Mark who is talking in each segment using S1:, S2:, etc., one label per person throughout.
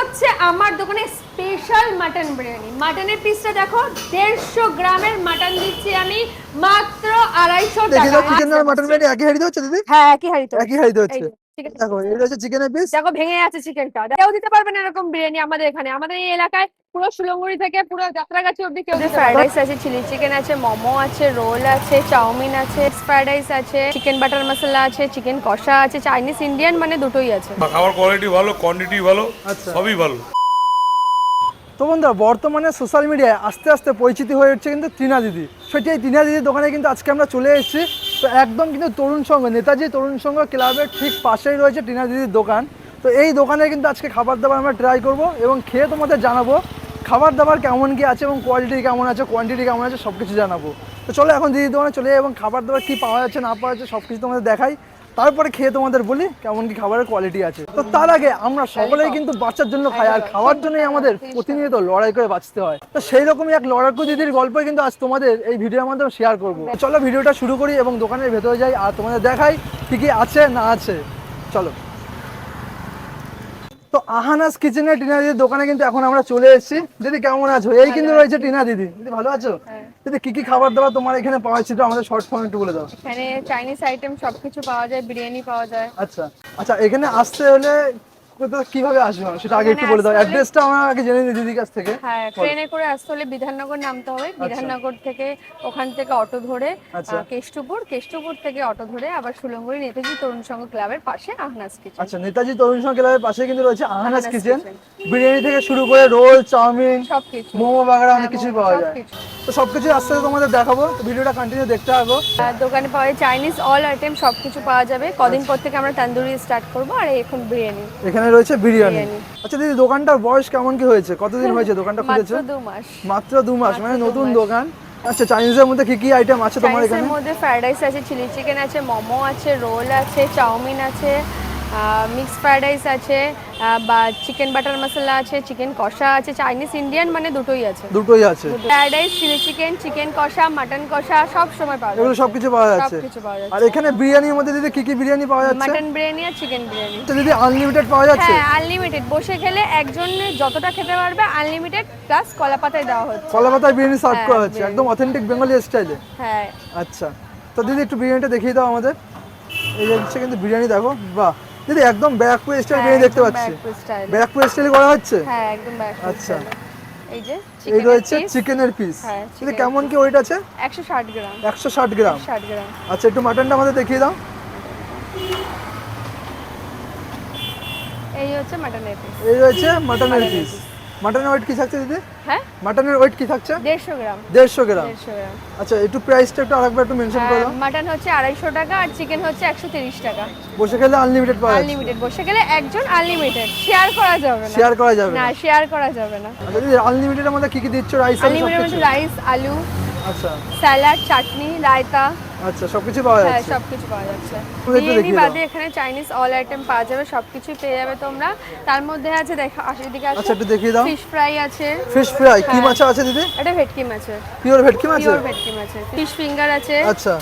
S1: হচ্ছে আমার দোকানে স্পেশাল মাটন বিরিয়ানি। মাটনের পিসটা দেখো, 150 গ্রামের মাটন দিচ্ছি আমি মাত্র 250
S2: দেখি
S1: টাকা।
S2: তো চিকেন আর মাটন বিরিয়ানি একই হাঁড়িতে হচ্ছে দিদি?
S1: হ্যাঁ, একই হাঁড়িতে
S2: একই
S1: হচ্ছে।
S2: হাঁড়িতে
S1: এই
S2: হচ্ছে।
S1: যে chicken
S2: দেখো
S1: piece।
S2: এটা হচ্ছে চিকেনের পিস।
S1: দেখো ভেঙে আছে চিকেনটা। কেউ দিতে পারবে না এরকম বিরিয়ানি আমাদের এখানে। আমাদের এই এলাকায় পুরো সুলঙ্গুড়ি থেকে পুরো যাত্রাগাছি অবধি কেউ দিতে
S3: ফ্রাইড
S1: পারবে না।
S3: রাইস আছে, চিলি চিকেন আছে, মোমো আছে, রোল আছে, চাউমিন আছে, ফ্রাইড রাইস আছে, চিকেন বাটার মশলা আছে, চিকেন কষা আছে, চাইনিজ ইন্ডিয়ান মানে দুটোই আছে।
S4: খাবার কোয়ালিটি ভালো, কোয়ান্টিটি ভালো,
S2: আচ্ছা।
S4: সবই ভালো।
S2: তো বন্ধুরা বর্তমানে সোশ্যাল মিডিয়ায় আস্তে আস্তে পরিচিতি হয়ে উঠছে কিন্তু টিনা দিদি। সেটি এই টিনা দিদির দোকানে কিন্তু আজকে আমরা চলে এসেছি। তো একদম কিন্তু তরুণ সংঘ, নেতাজি তরুণ সংঘ ক্লাবের ঠিক পাশেই রয়েছে টিনা দিদির দোকান। তো এই দোকানে কিন্তু আজকে খাবার দাবার আমরা ট্রাই করব এবং খেয়ে তোমাদের জানাবো খাবার দাবার কেমন কি আছে এবং কোয়ালিটি কেমন আছে, কোয়ান্টিটি কেমন আছে, সব কিছু জানাবো। তো চলো এখন দিদির দোকানে চলে যাই এবং খাবার দাবার কী পাওয়া যাচ্ছে না পাওয়া যাচ্ছে সব কিছু তোমাদের দেখাই, তারপরে খেয়ে তোমাদের বলি কেমন কি খাবারের কোয়ালিটি আছে। তো তার আগে আমরা সকলেই কিন্তু বাচ্চার জন্য খাই, আর খাওয়ার জন্যই আমাদের প্রতিনিয়ত লড়াই করে বাঁচতে হয়। তো সেই রকমই এক লড়াকু দিদির গল্পই কিন্তু আজ তোমাদের এই ভিডিওর মাধ্যমে শেয়ার করবো। চলো ভিডিওটা শুরু করি এবং দোকানের ভেতরে যাই আর তোমাদের দেখাই কি কি আছে না আছে। চলো। তো আহানাস কিচেনে টিনা দিদির দোকানে কিন্তু এখন আমরা চলে এসেছি। দিদি কেমন আছো? এই কিন্তু রয়েছে টিনা দিদি। দিদি ভালো আছো? দিদি কি কি খাবার দাবার তোমার এখানে পাওয়া ছিল আমাদের শর্ট ফর্মে একটু বলে দাও।
S3: এখানে চাইনিজ আইটেম সবকিছু পাওয়া যায়, বিরিয়ানি পাওয়া যায়।
S2: আচ্ছা আচ্ছা, এখানে আসতে হলে কিভাবে আসবে সেটা আগে একটু বলে দাও।
S3: আসতে হলে-
S2: অ্যাড্রেসটা আমরা আগে জেনে নিই দিদির কাছ থেকে।
S3: হ্যাঁ, ট্রেনে করে আসতে হলে বিধাননগর নামতে হবে। বিধাননগর থেকে ওখান থেকে অটো ধরে
S2: আচ্ছা।
S3: কেষ্টপুর থেকে অটো ধরে আবার সুলঙ্গুড়ি নেতাজি তরুণ সংঘ ক্লাবের পাশে আহনাস কিচেন।
S2: আচ্ছা, নেতাজি তরুণ সংঘ ক্লাবের পাশে কিন্তু রয়েছে আহানাস
S3: আহানাস
S2: কিচেন।
S3: কিচেন।
S2: বিরিয়ানি থেকে শুরু করে রোল, চাউমিন,
S3: সবকিছু।
S2: মোমো বাগারা অনেক
S3: হ্যাঁ,
S2: কিছুই
S3: মোমো,
S2: পাওয়া যায়।
S3: সবকিছু।
S2: তো সবকিছু আস্তে আস্তে তোমাদের দেখাবো, তো ভিডিওটা কন্টিনিউ দেখতে থাকো।
S3: দোকানে পাওয়া যায় চাইনিজ অল আইটেম সবকিছু পাওয়া যাবে। কদিন পর থেকে আমরা তান্দুরি স্টার্ট করব, আর এখন বিরিয়ানি।
S2: এখানে রয়েছে বিরিয়ানি।
S3: বিরিয়ানি।
S2: আচ্ছা দিদি, দোকানটার বয়স কেমন কি হয়েছে? কতদিন হয়েছে দোকানটা খুলেছে?
S3: মাত্র 2 মাস।
S2: মাত্র 2 মাস, মানে
S3: মাত্র 2
S2: নতুন
S3: মাস।
S2: দোকান। আচ্ছা, চাইনিজের মধ্যে কি কি আইটেম আছে তোমার এখানে?
S3: চাইনিজের মধ্যে ফ্রাইড রাইস আছে, চিলি চিকেন আছে, মোমো আছে, রোল আছে, চাউমিন আছে, মিক্স ফ্রাইড রাইস আছে, বা চিকেন বাটার মশলা আছে, চিকেন কষা আছে, চাইনিজ ইন্ডিয়ান মানে দুটোই আছে।
S2: দুটোই আছে।
S3: Fried rice, chilli chicken, chicken কষা, মাটন কষা সব সময় পাওয়া
S2: এগুলো
S3: যাচ্ছে।
S2: সবকিছু পাওয়া যাচ্ছে।
S3: সবকিছু পাওয়া
S2: আর
S3: যাচ্ছে।
S2: এখানে বিরিয়ানির মধ্যে দিদি কি কি বিরিয়ানি পাওয়া যাচ্ছে?
S3: মাটন বিরিয়ানি আর চিকেন বিরিয়ানি।
S2: আচ্ছা দিদি, আনলিমিটেড পাওয়া যাচ্ছে?
S3: হ্যাঁ, আনলিমিটেড। বসে খেলে একজন যতটা খেতে পারবে, আনলিমিটেড, প্লাস কলা পাতায় দেওয়া হচ্ছে।
S2: কলা পাতায় বিরিয়ানি সার্ভ
S3: হ্যাঁ,
S2: করা হচ্ছে
S3: বিরিয়ানি।
S2: একদম অথেন্টিক বেঙ্গলি স্টাইলে।
S3: হ্যাঁ।
S2: আচ্ছা, তো দিদি একটু বিরিয়ানিটা দেখিয়ে দাও আমাদের। এই হচ্ছে কিন্তু বিরিয়ানি, দেখো বাহ দিদি, একদম ব্যারাকপুর স্টাইল বিরিয়ানি দেখতে পাচ্ছি। ব্যারাকপুর স্টাইলে করা হচ্ছে?
S3: হ্যাঁ, একদম ব্যারাকপুর
S2: আচ্ছা।
S3: স্টাইলে। এই যে
S2: এই
S3: চিকেন
S2: রয়েছে চিকেনের পিস।
S3: হ্যাঁ,
S2: দিদি
S3: chicken
S2: কেমন কি ওয়েট আছে?
S3: 160 গ্রাম।
S2: 160 গ্রাম।
S3: 60 গ্রাম।
S2: আচ্ছা, একটু মাটনটা আমাদের দেখিয়ে দাও।
S3: এই হচ্ছে মাটনের পিস।
S2: এই রয়েছে মাটনের
S3: মাটনের
S2: পিস।
S3: piece।
S2: মাটনের ওয়েট কি থাকছে দিদি?
S3: হ্যাঁ,
S2: মাটনের ওয়েট কি থাকছে?
S3: 150 গ্রাম।
S2: 150 গ্রাম।
S3: 150 গ্রাম।
S2: আচ্ছা, একটু প্রাইসটা একটু আরেকবার একটু মেনশন করে দাও।
S3: মাটন হচ্ছে 250 টাকা আর চিকেন হচ্ছে 130 টাকা।
S2: বসে খেলে আনলিমিটেড পাওয়া যাচ্ছে।
S3: আনলিমিটেড। বসে গেলে একজন আনলিমিটেড। শেয়ার করা যাবে না।
S2: শেয়ার করা যাবে
S3: না,
S2: না।
S3: শেয়ার করা যাবে না।
S2: আচ্ছা দিদি, আনলিমিটেডের মধ্যে কি কি দিচ্ছ? রাইস আর
S3: আনলিমিটেড
S2: সবকিছু?
S3: মধ্যে রাইস, আলু,
S2: আচ্ছা
S3: স্যালাড, চাটনি, রায়তা,
S2: আচ্ছা, সবকিছু পাওয়া
S3: হ্যাঁ
S2: যাচ্ছে।
S3: সবকিছু পাওয়া যাচ্ছে।
S2: আমাদের একটু
S3: বিরিয়ানি
S2: দেখিয়ে দাও।
S3: বাদে এখানে চাইনিজ অল আইটেম পাওয়া যাবে, সবকিছু পেয়ে যাবে তোমরা। তার মধ্যে আছে, দেখো এদিকে আসো।
S2: আচ্ছা, একটু দেখিয়ে দাও।
S3: ফিশ ফ্রাই আছে।
S2: ফিশ ফ্রাই কি
S3: হ্যাঁ।
S2: মাছ আছে দিদি?
S3: এটা ভেটকি মাছ আছে।
S2: পিওর ভেটকি মাছ?
S3: পিওর ভেটকি মাছ আছে। ফিশ ফিঙ্গার আছে।
S2: আচ্ছা,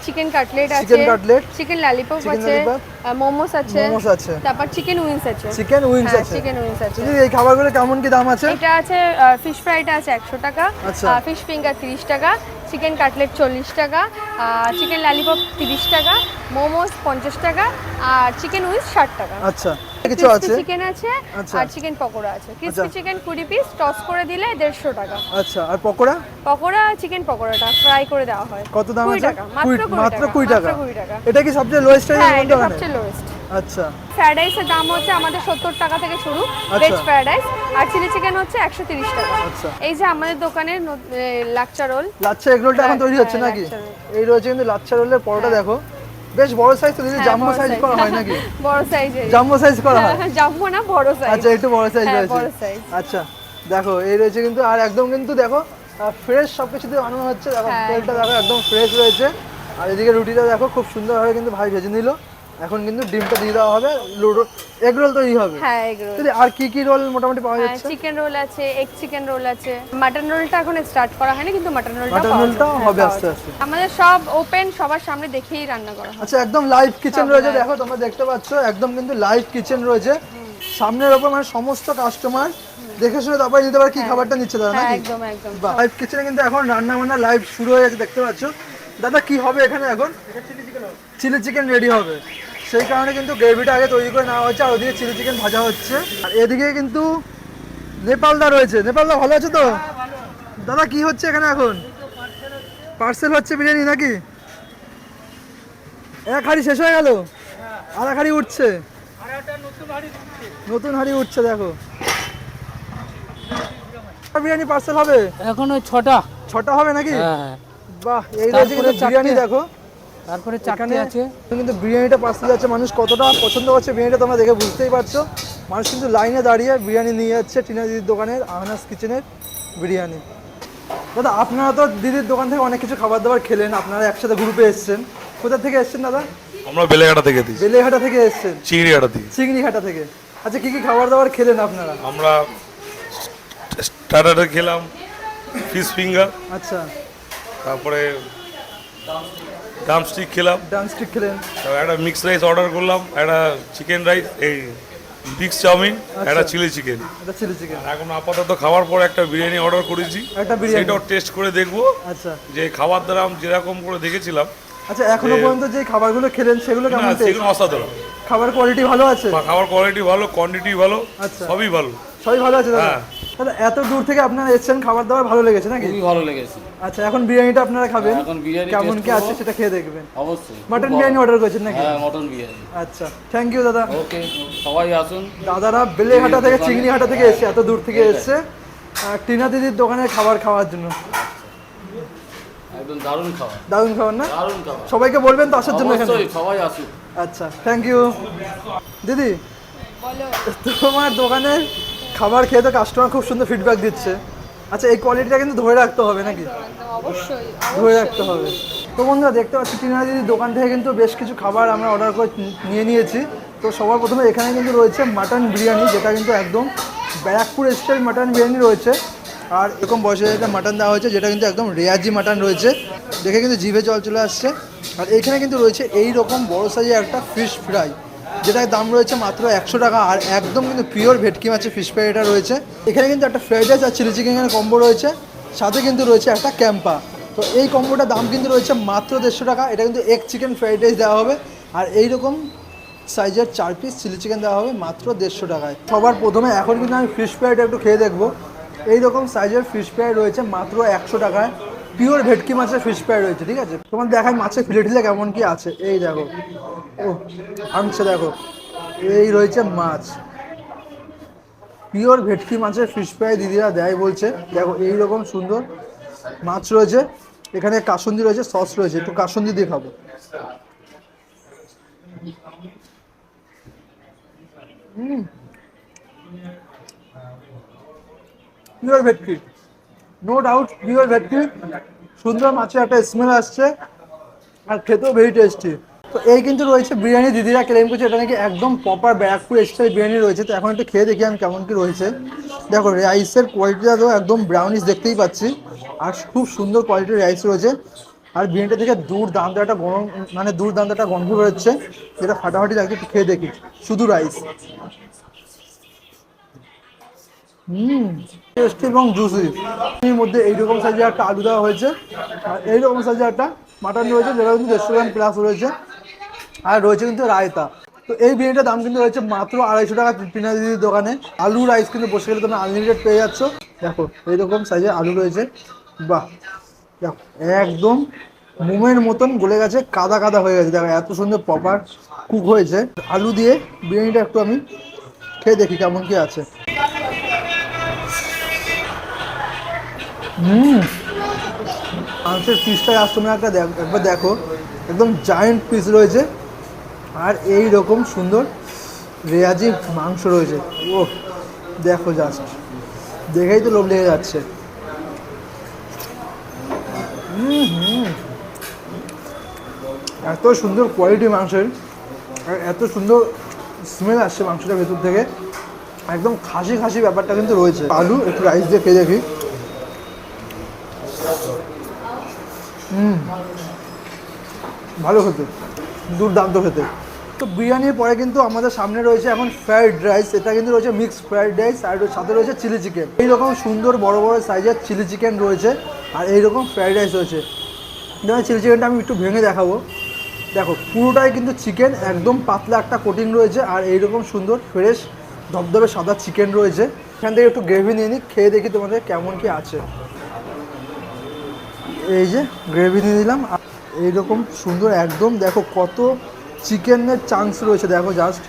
S3: চিকেন কাটলেট আছে।
S2: Chicken cutlet,
S3: chicken lollipop
S2: chicken
S3: আছে।
S2: lollipop,
S3: মোমোস আছে।
S2: মোমোস আছে,
S3: তারপর চিকেন উইংস আছে।
S2: চিকেন উইংস আছে।
S3: চিকেন উইংস আছে।
S2: দিদি এই খাবারগুলো কেমন কি দাম আছে?
S3: এটা আছে ফিশ ফ্রাইটা আছে 100 টাকা,
S2: আচ্ছা।
S3: ফিশ ফিঙ্গার 30 টাকা, চিকেন কাটলেট 40 টাকা, চিকেন ললিপপ 30 টাকা, মোমোস 50 টাকা, আর চিকেন উইংস 60 টাকা।
S2: আচ্ছা, কিছু আছে?
S3: চিকেন আছে
S2: আচ্ছা।
S3: আর চিকেন পকোড়া আছে। ক্রিসপি
S2: আচ্ছা।
S3: চিকেন 20 পিস, টস করে দিলে 150 টাকা।
S2: আচ্ছা, আর পকোড়া?
S3: পকোড়া, চিকেন পকোড়াটা ফ্রাই করে দেওয়া হয়।
S2: কত দাম
S3: 20
S2: আছে?
S3: টাকা, মাত্র 20
S2: মাত্র
S3: টাকা।
S2: 20 টাকা।
S3: মাত্র 20 টাকা।
S2: এটা কি সবচেয়ে লোয়েস্ট
S3: হ্যাঁ,
S2: প্রাইস
S3: এটা
S2: দোকানে?
S3: সবচেয়ে লোয়েস্ট।
S2: আচ্ছা
S3: ফ্রাইড রাইসের দাম হচ্ছে আমাদের 70 টাকা থেকে শুরু,
S2: আচ্ছা।
S3: ভেজ ফ্রাইড রাইস, আর চিলি চিকেন হচ্ছে 130 টাকা।
S2: আচ্ছা।
S3: এই যে আমাদের দোকানের লাচ্চা রোল।
S2: লাচ্ছা এগ রোলটা এখন তৈরি হচ্ছে
S3: হ্যাঁ,
S2: নাকি?
S3: লাচ্ছা রোল।
S2: এই রয়েছে কিন্তু লাচ্ছা রোলের পরোটা, দেখো বেশ বড় সাইজ তো দিদি।
S3: হ্যাঁ,
S2: জাম্বো
S3: বড়
S2: সাইজ
S3: size।
S2: করা হয় নাকি?
S3: বড় সাইজের।
S2: জাম্বো সাইজ করা হয়?
S3: জাম্বো না, বড় সাইজ।
S2: আচ্ছা, একটু বড় সাইজ
S3: হ্যাঁ,
S2: রয়েছে।
S3: বড় size।
S2: আচ্ছা, দেখো এই রয়েছে কিন্তু, আর একদম কিন্তু দেখো ফ্রেশ সবকিছু দিয়ে বানানো হচ্ছে। দেখো
S3: হ্যাঁ,
S2: তেলটা দেখো একদম ফ্রেশ রয়েছে। আর এদিকে রুটিটা দেখো খুব সুন্দরভাবে কিন্তু ভাই ভেজে নিল। এখন কিন্তু ডিমটা দিয়ে দেওয়া হবে, এগ রোল তৈরি হবে।
S3: হ্যাঁ, এগ রোল।
S2: দিদি আর কি কি রোল মোটামুটি পাওয়া
S3: হ্যাঁ,
S2: যাচ্ছে?
S3: চিকেন রোল আছে, এগ চিকেন রোল আছে। মাটন রোলটা এখন স্টার্ট করা হয়নি, কিন্তু মাটন রোলটা
S2: মাটন
S3: পাওয়া
S2: রোলটাও
S3: যায়।
S2: হবে
S3: হ্যাঁ,
S2: আস্তে
S3: পাওয়া
S2: আস্তে।
S3: যায়। আমাদের সব ওপেন, সবার সামনে দেখেই রান্না করা হয়।
S2: আচ্ছা, একদম লাইভ কিচেন
S3: সব
S2: রয়েছে।
S3: live।
S2: দেখো তোমরা দেখতে পাচ্ছ একদম কিন্তু লাইভ কিচেন রয়েছে। সামনের ওপর মানে সমস্ত কাস্টমার দেখে শুনে তারপরে নিতে পারে কি খাবারটা নিচ্ছে দাদা
S3: হ্যাঁ
S2: নাকি?
S3: একদম একদম।
S2: লাইভ কিচেনে কিন্তু এখন রান্না বান্না লাইভ শুরু হয়ে গেছে দেখতে পাচ্ছ। দাদা কি হবে এখানে এখন? চিলি চিকেন রেডি হবে, সেই কারণে কিন্তু গ্রেভিটা আগে তৈরি করে নেওয়া হচ্ছে আর ওদিকে চিলি চিকেন ভাজা হচ্ছে। আর এদিকে কিন্তু নেপালদা রয়েছে। নেপালদা ভালো আছে তো? দাদা কি হচ্ছে এখানে এখন? পার্সেল হচ্ছে বিরিয়ানি নাকি? এক হাঁড়ি শেষ হয়ে গেল, আর এক হাঁড়ি উঠছে, নতুন হাঁড়ি উঠছে দেখো। বিরিয়ানি পার্সেল হবে
S5: এখন ওই ছটা
S2: হবে নাকি?
S5: হ্যাঁ,
S2: বাহ, এই রয়েছে কিন্তু
S5: তারপরে
S2: বিরিয়ানি
S5: চারটে।
S2: দেখো।
S5: তারপরে
S2: এখানে
S5: চারটে আছে।
S2: কিন্তু বিরিয়ানিটা পার্সেল যাচ্ছে, মানুষ কতটা পছন্দ করছে বিরিয়ানিটা তোমরা দেখে বুঝতেই পারছো। মানুষ কিন্তু লাইনে দাঁড়িয়ে বিরিয়ানি নিয়ে যাচ্ছে টিনা দিদির দোকানের, আহনাস কিচেনের বিরিয়ানি। দাদা আপনারা তো দিদির দোকান থেকে অনেক কিছু খাবার দাবার খেলেন, আপনারা একসাথে গ্রুপে এসেছেন। কোথা থেকে এসেছেন দাদা?
S4: আমরা বেলেঘাটা থেকে দিই,
S2: বেলেঘাটা থেকে এসেছেন,
S4: চিংড়িঘাটা থেকে।
S2: চিংড়িঘাটা থেকে। আচ্ছা কি কি খাবার দাবার খেলেন আপনারা?
S4: আমরা স্টার্টারে খেলাম ফিশ ফিঙ্গার,
S2: আচ্ছা,
S4: তারপরে ড্রামস্টিক খেলাম,
S2: ডান্স স্টিক খেলেন,
S4: তারপর একটা মিক্স রাইস অর্ডার করলাম, একটা চিকেন রাইস, এই মিক্স চাউমিন, একটা চিলি চিকেন।
S2: এটা চিলি চিকেন।
S4: এখন আপাতত খাওয়ার পর একটা বিরিয়ানি অর্ডার করেছি,
S2: একটা বিরিয়ানি।
S4: সেটাও টেস্ট করে দেখবো
S2: আচ্ছা
S4: যে খাবার দাম যেরকম করে দেখেছিলাম।
S2: আচ্ছা, এখনো পর্যন্ত যে খাবারগুলো খেলেন সেগুলো
S4: না,
S2: কেমন
S4: সেগুলো অসাধারণ।
S2: খাবার কোয়ালিটি ভালো আছে?
S4: খাবার কোয়ালিটি ভালো, কোয়ান্টিটি ভালো,
S2: আচ্ছা।
S4: সবই ভালো।
S2: সবই ভালো আছে দাদা?
S4: হ্যাঁ।
S2: দাদা এত দূর থেকে আপনারা এসেছেন, খাবার দাবার ভালো লেগেছে নাকি?
S5: খুবই ভালো লেগেছে।
S2: আচ্ছা, এখন বিরিয়ানিটা আপনারা খাবেন,
S5: এখন বিরিয়ানি
S2: কেমন
S5: taste
S2: কি আছে
S5: করবো।
S2: সেটা খেয়ে দেখবেন।
S5: অবশ্যই
S2: মাটন
S5: খুব
S2: বিরিয়ানি
S5: ভালো।
S2: অর্ডার করেছেন নাকি?
S5: হ্যাঁ, মটন বিরিয়ানি।
S2: আচ্ছা, থ্যাংক ইউ দাদা।
S5: ওকে, সবাই আসুন।
S2: দাদারা বেলেঘাটা থেকে
S5: দোকানে।
S2: চিংড়িঘাটা থেকে এসছে, এত দূর থেকে এসছে টিনা দিদির দোকানে খাবার খাওয়ার জন্য।
S5: একদম দারুণ খাবার,
S2: দারুণ খাবার না?
S5: দারুণ খাবার।
S2: সবাইকে বলবেন তো আসার জন্য এখানে?
S5: অবশ্যই সবাই আসুন।
S2: আচ্ছা, থ্যাংক ইউ দিদি। তোমার দোকানের খাবার খেয়ে তো কাস্টমার খুব সুন্দর ফিডব্যাক দিচ্ছে। আচ্ছা, এই কোয়ালিটিটা কিন্তু ধরে রাখতে হবে নাকি?
S3: অবশ্যই
S2: ধরে রাখতে হবে। তো বন্ধুরা দেখতে পাচ্ছি টিনা দিদির দোকান থেকে কিন্তু বেশ কিছু খাবার আমরা অর্ডার করে নিয়ে নিয়েছি। তো সবার প্রথমে এখানে কিন্তু রয়েছে মাটন বিরিয়ানি, যেটা কিন্তু একদম ব্যারাকপুর স্টাইল মাটন বিরিয়ানি রয়েছে। আর এরকম বয়সে একটা মাটন দেওয়া হয়েছে, যেটা কিন্তু একদম রেয়াজি মাটন রয়েছে, দেখে কিন্তু জিভে জল চলে আসছে। আর এখানে কিন্তু রয়েছে এই রকম বড় সাইজের একটা ফিশ ফ্রাই, যেটার দাম রয়েছে মাত্র 100 টাকা। আর একদম কিন্তু পিওর ভেটকি মাছের ফিশ ফ্রাই এটা রয়েছে। এখানে কিন্তু একটা ফ্রাইড রাইস আর চিলি চিকেন কম্বো রয়েছে, সাথে কিন্তু রয়েছে একটা ক্যাম্পা। তো এই কম্বোটার দাম কিন্তু রয়েছে মাত্র 150 টাকা। এটা কিন্তু এগ চিকেন ফ্রাইড রাইস দেওয়া হবে, আর এইরকম সাইজের 4 পিস চিলি চিকেন দেওয়া হবে মাত্র 150 টাকায়। সবার প্রথমে এখন কিন্তু আমি ফিশ ফ্রাইটা একটু খেয়ে দেখবো। এইরকম সাইজের ফিশ ফ্রাই রয়েছে মাত্র 100 টাকায়, পিওর ভেটকি মাছের ফিশ ফ্রাই রয়েছে। ঠিক আছে, তোমার দেখায় মাছের ফিলেটিলে কেমন কি আছে। এই দেখো, ও আনছে দেখো, এই রয়েছে মাছ, পিওর ভেটকি মাছের ফিশ ফ্রাই দিদিরা দেয় বলছে। দেখো এইরকম সুন্দর মাছ রয়েছে, এখানে কাসুন্দি রয়েছে, সস রয়েছে, একটু কাসুন্দি দিয়ে খাবো। পিওর ভেটকি, নো ডাউট পিওর ভেটকি। সুন্দর মাছের একটা স্মেল আসছে, আর খেতেও ভেরি টেস্টি। তো এই কিন্তু রয়েছে বিরিয়ানি, দিদিরা ক্লেম করছে এটা নাকি একদম প্রপার ব্যারাকপুর স্টাইল বিরিয়ানি রয়েছে। তো এখন একটু খেয়ে দেখি আমি কেমন কি রয়েছে। দেখো রাইসের কোয়ালিটিটা তো একদম ব্রাউনিশ দেখতেই পাচ্ছি, আর খুব সুন্দর কোয়ালিটির রাইস রয়েছে। আর বিরিয়ানিটা থেকে দুর্দান্ত একটা গরম, মানে দুর্দান্ত একটা গন্ধ বেরোচ্ছে, যেটা ফাটাফাটি লাগছে। একটু খেয়ে দেখি শুধু রাইস। টেস্টি এবং জুসি। এর মধ্যে এইরকম সাইজের একটা আলু দেওয়া হয়েছে, আর এইরকম সাইজের একটা মাটন রয়েছে, যেটা কিন্তু 150 গ্রাম প্লাস রয়েছে। আর রয়েছে কিন্তু রায়তা। তো এই বিরিয়ানিটার দাম কিন্তু রয়েছে মাত্র 250 টাকা টিনা দিদির দোকানে। আলু রাইস কিন্তু বসে গেলে তুমি আনলিমিটেড পেয়ে যাচ্ছ। দেখো এইরকম সাইজের আলু রয়েছে, বাহ দেখো একদম মোমের মতন গলে গেছে, কাদা কাদা হয়ে গেছে। দেখো এত সুন্দর প্রপার কুক হয়েছে। আলু দিয়ে বিরিয়ানিটা একটু আমি খেয়ে দেখি কেমন কি আছে। মাংসের পিসটা আজ তোমরা একবার দেখো, একদম জায়েন্ট পিস রয়েছে, আর এই রকম সুন্দর রেয়াজি মাংস রয়েছে। ও দেখো, জাস্ট দেখেই তো লোভ লেগে যাচ্ছে। এত সুন্দর কোয়ালিটি মাংসের, আর এত সুন্দর স্মেল আসছে মাংসটার ভেতর থেকে, একদম খাসি খাসি ব্যাপারটা কিন্তু রয়েছে। আলু একটু রাইস দিয়ে খেয়ে দেখি। ভালো খেতে, দুর্দান্ত খেতে। তো বিরিয়ানির পরে কিন্তু আমাদের সামনে রয়েছে এখন ফ্রাইড রাইস, এটা কিন্তু রয়েছে মিক্সড ফ্রাইড রাইস, আর এর সাথে রয়েছে চিলি চিকেন। এইরকম সুন্দর বড় বড় সাইজের চিলি চিকেন রয়েছে, আর এইরকম ফ্রাইড রাইস রয়েছে। যেমন চিলি চিকেনটা আমি একটু ভেঙে দেখাবো। দেখো পুরোটাই কিন্তু চিকেন, একদম পাতলা একটা কোটিং রয়েছে, আর এইরকম সুন্দর ফ্রেশ ধবধবে সাদা চিকেন রয়েছে। এখান থেকে একটু গ্রেভি নিয়ে নিই, খেয়ে দেখি তোমাদের কেমন কি আছে। এই যে গ্রেভি নিয়ে দিলাম, এইরকম সুন্দর একদম, দেখো কত চিকেনের চান্স রয়েছে দেখো জাস্ট।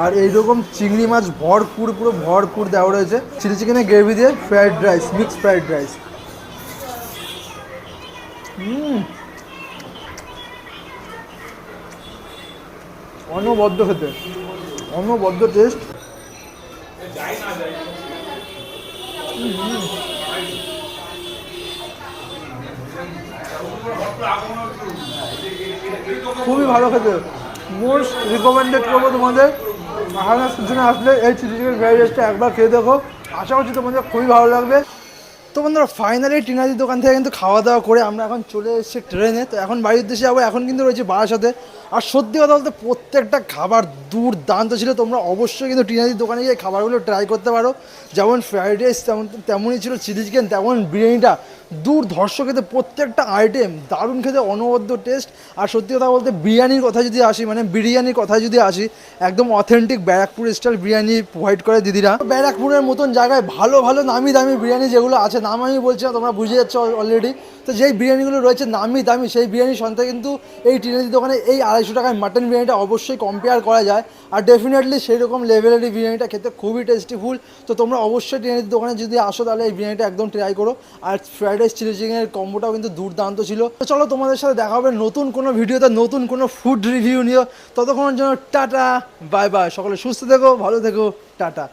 S2: আর এইরকম চিংড়ি মাছ ভরপুর, পুরো ভরপুর দেওয়া রয়েছে। চিলি চিকেনের গ্রেভি দিয়ে fried rice, mixed fried rice. অনবদ্য খেতে, অনবদ্য টেস্ট। খুবই ভালো খেতে, মোস্ট রিকমেন্ডেড করবো তোমাদের। আহানা সিজনে আসলে এই চিলি চিকেন ফ্রাইড রাইসটা একবার খেয়ে দেখো, আশা করছি তোমাদের খুবই ভালো লাগবে। তো বন্ধুরা ফাইনালি টিনাদির দোকান থেকে কিন্তু খাওয়া দাওয়া করে আমরা এখন চলে এসেছি ট্রেনে। তো এখন বাড়ির উদ্দেশ্যে যাবো, এখন কিন্তু রয়েছে বারাসাতে। আর সত্যি কথা বলতে প্রত্যেকটা খাবার দুর্দান্ত ছিল। তোমরা অবশ্যই কিন্তু টিনাদির দোকানে গিয়ে খাবারগুলো ট্রাই করতে পারো। যেমন ফ্রাইড রাইস তেমনই ছিল চিলি চিকেন, তেমন বিরিয়ানিটা দুর্ধর্ষ খেতে, প্রত্যেকটা আইটেম দারুণ খেতে, অনবদ্য টেস্ট। আর সত্যি কথা বলতে বিরিয়ানির কথা যদি আসি, মানে বিরিয়ানির কথা যদি আসি, একদম authentic Barrackpore style biryani provide করে দিদিরা। ব্যারাকপুরের মতন জায়গায় ভালো ভালো নামি দামি বিরিয়ানি যেগুলো আছে, নাম আমি বলছি না, তোমরা বুঝে যাচ্ছ অলরেডি। তো যেই বিরিয়ানিগুলো রয়েছে নামি দামি, সেই বিরিয়ানির সঙ্গে কিন্তু এই টিনাদির দোকানে এই 250 টাকায় মাটন বিরিয়ানিটা অবশ্যই কম্পেয়ার করা যায়। আর ডেফিনেটলি সেই রকম লেভেলেরই বিরিয়ানিটা খেতে খুবই টেস্টিফুল। তো তোমরা অবশ্যই টিনাদির দোকানে যদি আসো তাহলে এই বিরিয়ানিটা একদম ট্রাই করো। আর ফ্রাইড রাইস চিলি চিকেনের কম্বোটাও কিন্তু দুর্দান্ত ছিল। তো চলো তোমাদের সাথে দেখা হবে নতুন কোনো ভিডিওতে, নতুন কোনো ফুড রিভিউ নিয়ে। ততক্ষণের জন্য টাটা, বাই বাই। সকলে সুস্থ থেকো, ভালো থেকো, টাটা।